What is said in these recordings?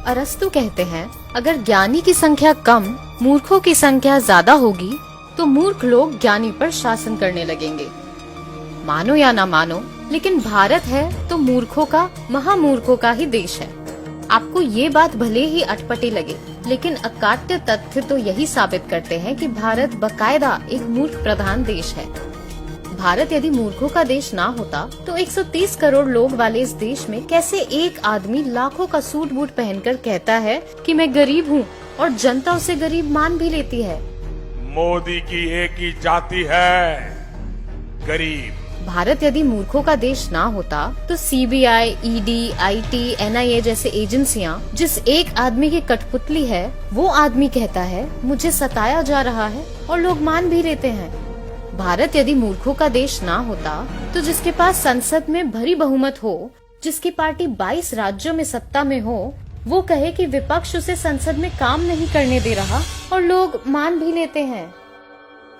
अरस्तु कहते हैं, अगर ज्ञानी की संख्या कम, मूर्खों की संख्या ज्यादा होगी तो मूर्ख लोग ज्ञानी पर शासन करने लगेंगे। मानो या ना मानो, लेकिन भारत है तो मूर्खों का, महामूर्खों का ही देश है। आपको ये बात भले ही अटपटी लगे, लेकिन अकाट्य तथ्य तो यही साबित करते हैं कि भारत बकायदा एक मूर्ख प्रधान देश है। भारत यदि मूर्खों का देश ना होता तो 130 करोड़ लोग वाले इस देश में कैसे एक आदमी लाखों का सूट बूट पहनकर कहता है कि मैं गरीब हूँ और जनता उसे गरीब मान भी लेती है। मोदी की एक ही जाति है, गरीब। भारत यदि मूर्खों का देश ना होता तो सीबीआई, ईडी, आईटी, एनआईए जैसे एजेंसियां जिस एक आदमी की कठपुतली है, वो आदमी कहता है मुझे सताया जा रहा है और लोग मान भी लेते हैं। भारत यदि मूर्खों का देश ना होता तो जिसके पास संसद में भरी बहुमत हो, जिसकी पार्टी 22 राज्यों में सत्ता में हो, वो कहे कि विपक्ष उसे संसद में काम नहीं करने दे रहा और लोग मान भी लेते हैं।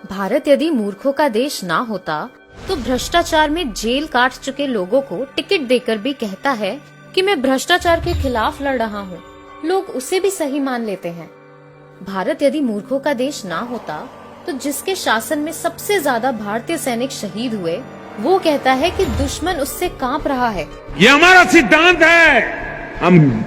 भारत यदि मूर्खों का देश ना होता तो भ्रष्टाचार में जेल काट चुके लोगों को टिकट देकर भी कहता है कि मैं भ्रष्टाचार के खिलाफ लड़ रहा हूँ, लोग उसे भी सही मान लेते हैं। भारत यदि मूर्खों का देश ना होता तो जिसके शासन में सबसे ज्यादा भारतीय सैनिक शहीद हुए, वो कहता है कि दुश्मन उससे कांप रहा है। ये हमारा सिद्धांत है, हम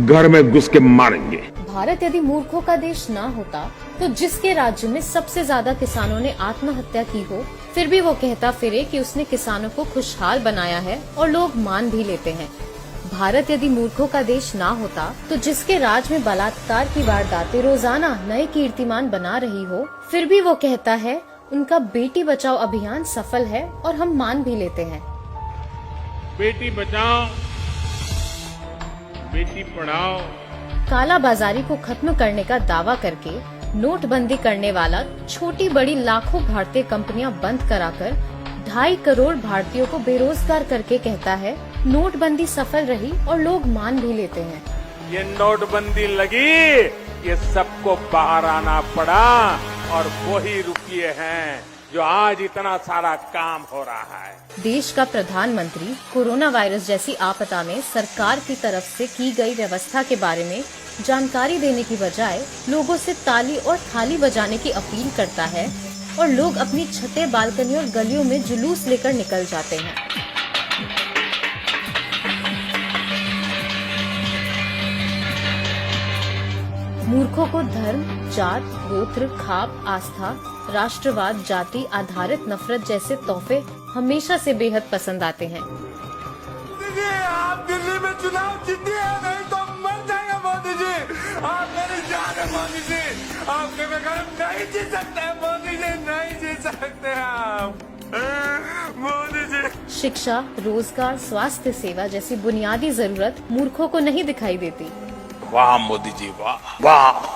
घर में घुस के मारेंगे। भारत यदि मूर्खों का देश ना होता तो जिसके राज्य में सबसे ज्यादा किसानों ने आत्महत्या की हो, फिर भी वो कहता फिरे कि उसने किसानों को खुशहाल बनाया है और लोग मान भी लेते हैं। भारत यदि मूर्खों का देश ना होता तो जिसके राज में बलात्कार की वारदातें रोजाना नए कीर्तिमान बना रही हो, फिर भी वो कहता है उनका बेटी बचाओ अभियान सफल है और हम मान भी लेते हैं। बेटी बचाओ, बेटी पढ़ाओ। काला बाजारी को खत्म करने का दावा करके नोटबंदी करने वाला छोटी बड़ी लाखों भारतीय कंपनियां बंद कराकर 2.5 करोड़ भारतीयों को बेरोजगार करके कहता है नोटबंदी सफल रही और लोग मान भी लेते हैं। ये नोटबंदी लगी, ये सबको बाहर आना पड़ा और वही रुपये हैं जो आज इतना सारा काम हो रहा है। देश का प्रधानमंत्री कोरोना वायरस जैसी आपदा में सरकार की तरफ से की गई व्यवस्था के बारे में जानकारी देने की बजाय लोगों से ताली और थाली बजाने की अपील करता है और लोग अपनी छतें, बालकनी और गलियों में जुलूस लेकर निकल जाते हैं। मूर्खों को धर्म, जात, गोत्र, खाप, आस्था, राष्ट्रवाद, जाति आधारित नफरत जैसे तोहफे हमेशा से बेहद पसंद आते हैं। आप दिल्ली में चुनाव जीतिए, नहीं तो मर जाएंगे मोदी जी। आप मेरी जान है मोदी जी, आपके बगैर नहीं जी सकते मोदी जी, नहीं जी सकते आप मोदी जी। शिक्षा, रोजगार, स्वास्थ्य सेवा जैसी बुनियादी जरूरत मूर्खों को नहीं दिखाई देती। वाह मोदी जी, वाह वाह।